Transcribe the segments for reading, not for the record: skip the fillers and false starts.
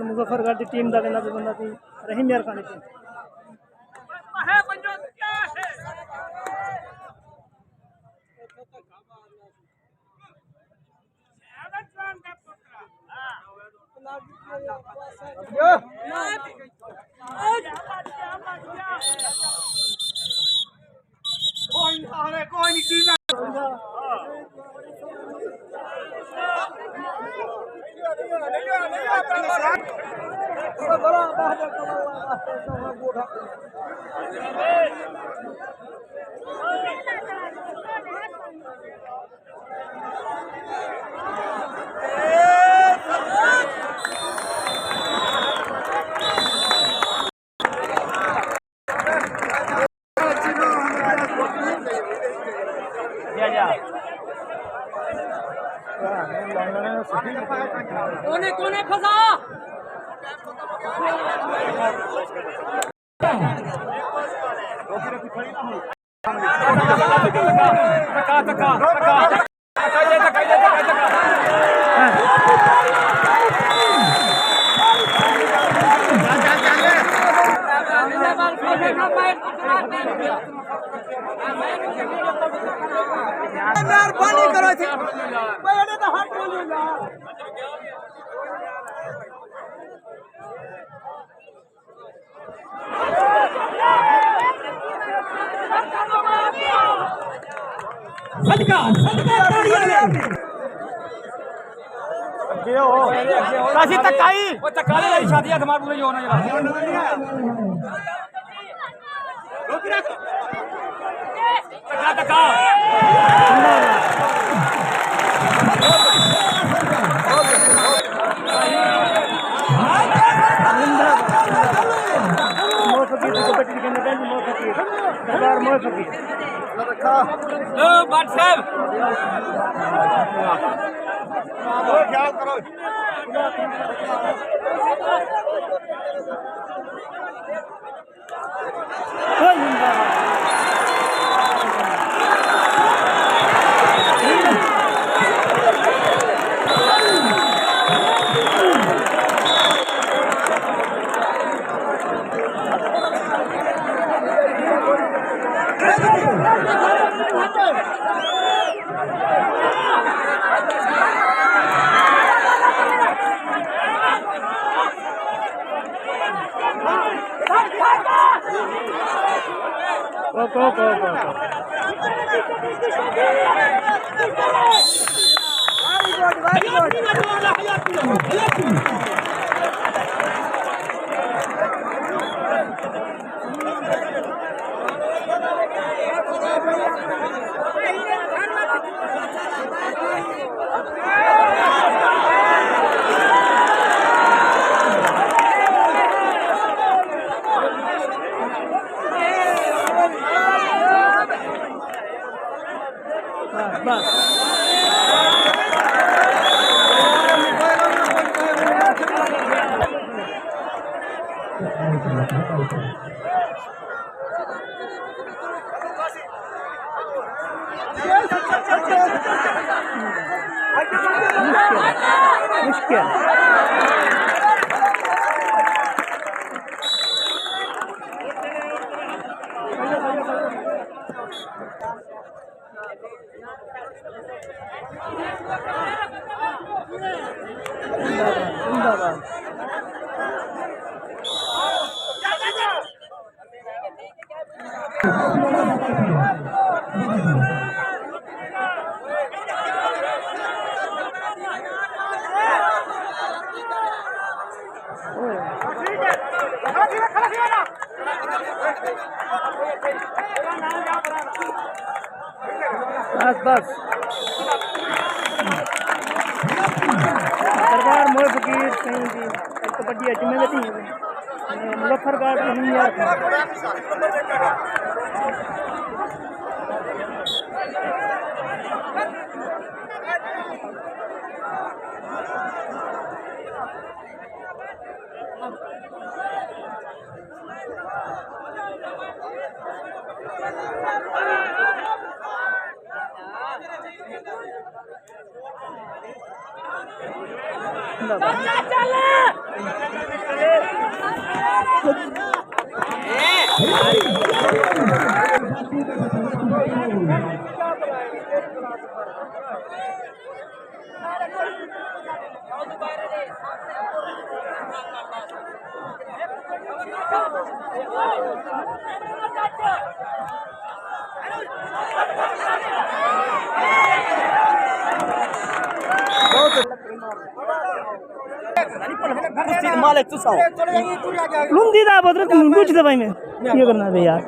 मुजफ्फरगढ़ की टीम का कहना बंदा थी रहीम यार खाने की कोने फंसा मेहरबानी करो थी पहले तो हाथ बोलूंगा काशी तकाई वो तकाले वाली शादी है हमारे पूरे होना जरा तका बाट साहब ख्याल करो बस सरकार मोह फकीर कहीं की कबड्डी अजमेर में थी मुजफ्फरगढ़ रहीम यार मालिक तू साओ लुंगी दा बदल कुछ दे भाई मैं ये करना है यार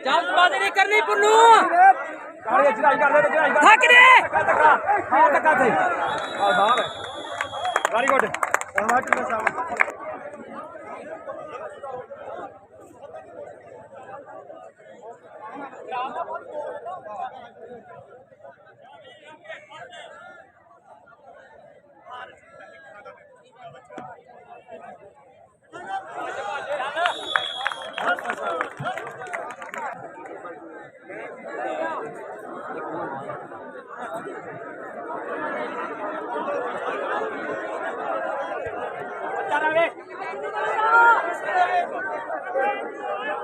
जल्दबाजी नहीं करनी पुन्नू ਕਾਲੇ ਚੜਾਈ ਕਰਦੇ ਚੜਾਈ ਕਰ थक दे ਧੱਕਾ ਹਾਂ ਧੱਕਾ ਤੇ ਆ ਬਾਹਰ ਵੈਰੀ ਗੁੱਡ ਟਮਾਟਰ ਦਾ ਸਾਹਮਣੇ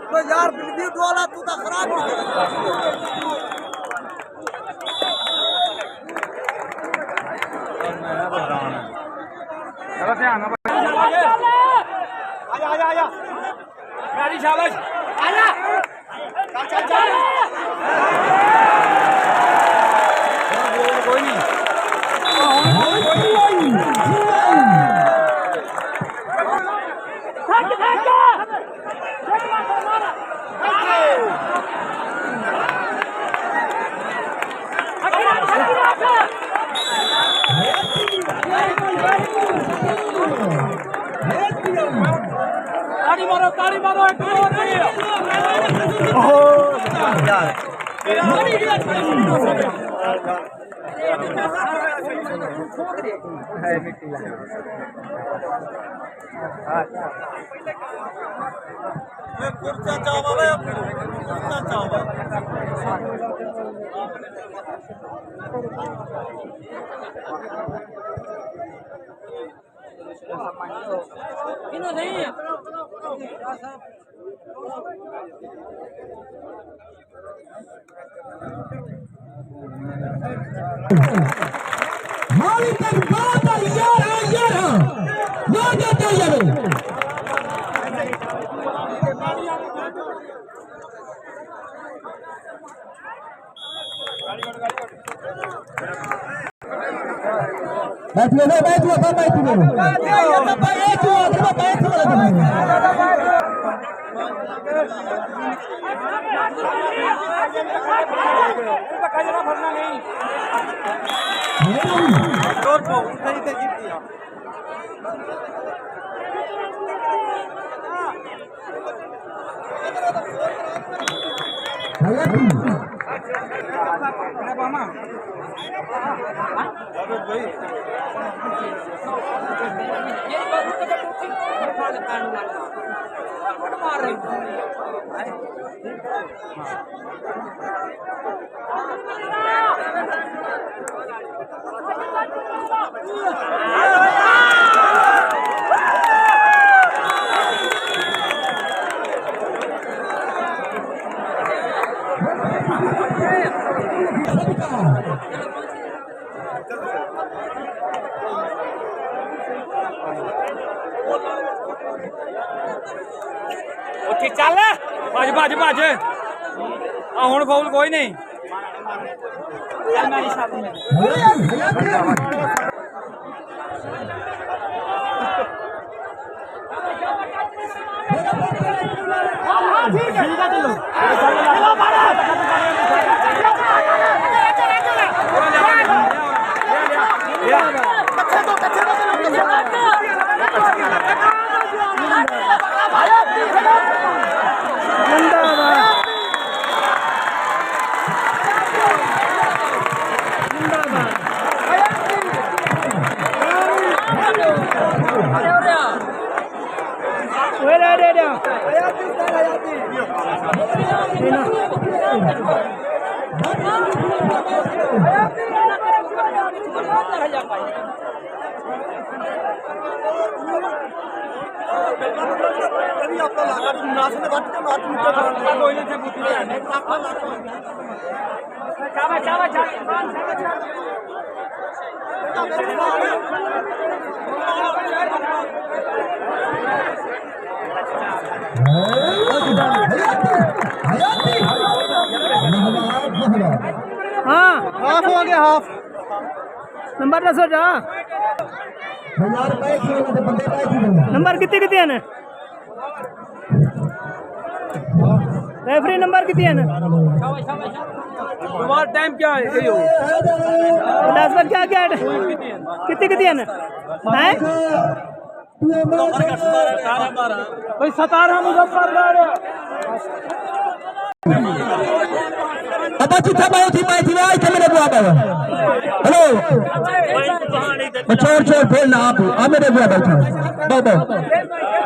तो यार बिल्कुल वाला तू तो खराब हो गया ਚਲੋ ਧਿਆਨ ਨਾਲ ਆਜਾ ਆਜਾ ਆਜਾ मेरी शाबाश आजा ਚੱਲ ਚੱਲ ਕੋਈ ਨਹੀਂ ताड़ी मारो एक और कुर्ता चावल कुर्ता चावल इनो नहीं है मालिक तक बात यार ना जाते यार धक्का जरा भरना नहीं जोर को कहीं ते जीत दिया मार रही ਉੱਥੇ ਚੱਲ ਭੱਜ ਭੱਜ ਭੱਜ ਆ ਹੁਣ ਫਾਉਲ ਕੋਈ ਨਹੀਂ चल मेरी शादी में हाँ कभी आपको लगा नाच में बात करना आदमी को कोई नहीं से पूछ रहा है आपको चावा चावा हाँ हाफ हो गया हाफ नंबर दसो जा नंबर कितने हैं रेफरी नंबर कितने हैं तुम्हारा टाइम क्या है ये 10 बार क्या क्या है कितने हैं भाई 17 मुजफ्फरगढ़ अब चिट्ठा बायो थी पाई थी आज के मेरे बुआ बाबा हेलो छोड़ छोड़ फिर ना आप मेरे बुआ बैठा बाबा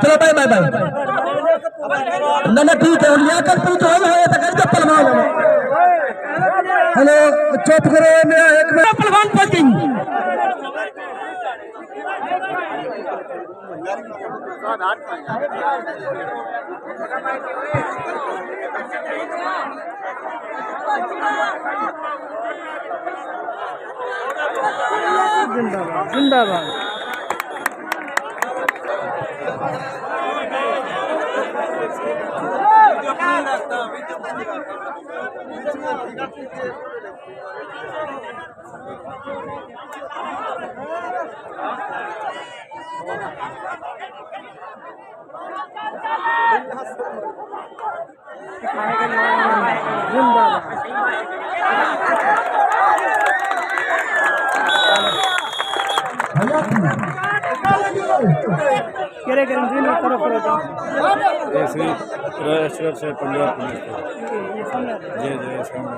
चलो बाय बाय बाय ना ठीक है लिया कर तू तो है तो कर चप्पल मार हेलो चुप करो मेरा एक मिनट पहलवान पंचिंग जिंदाबाद जिंदाबाद केरे करेंगे ना तरफ ऐसे राष्ट्र से पंजाब पुलिस जय जय सामने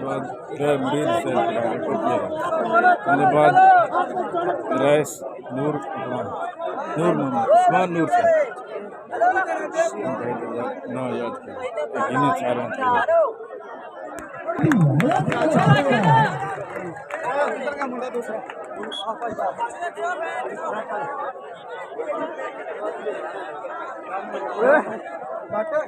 बाद मुरीद से बाद राइस नूर नूर उस्मान नूर से ना याद किया इन्हीं चारों बाटे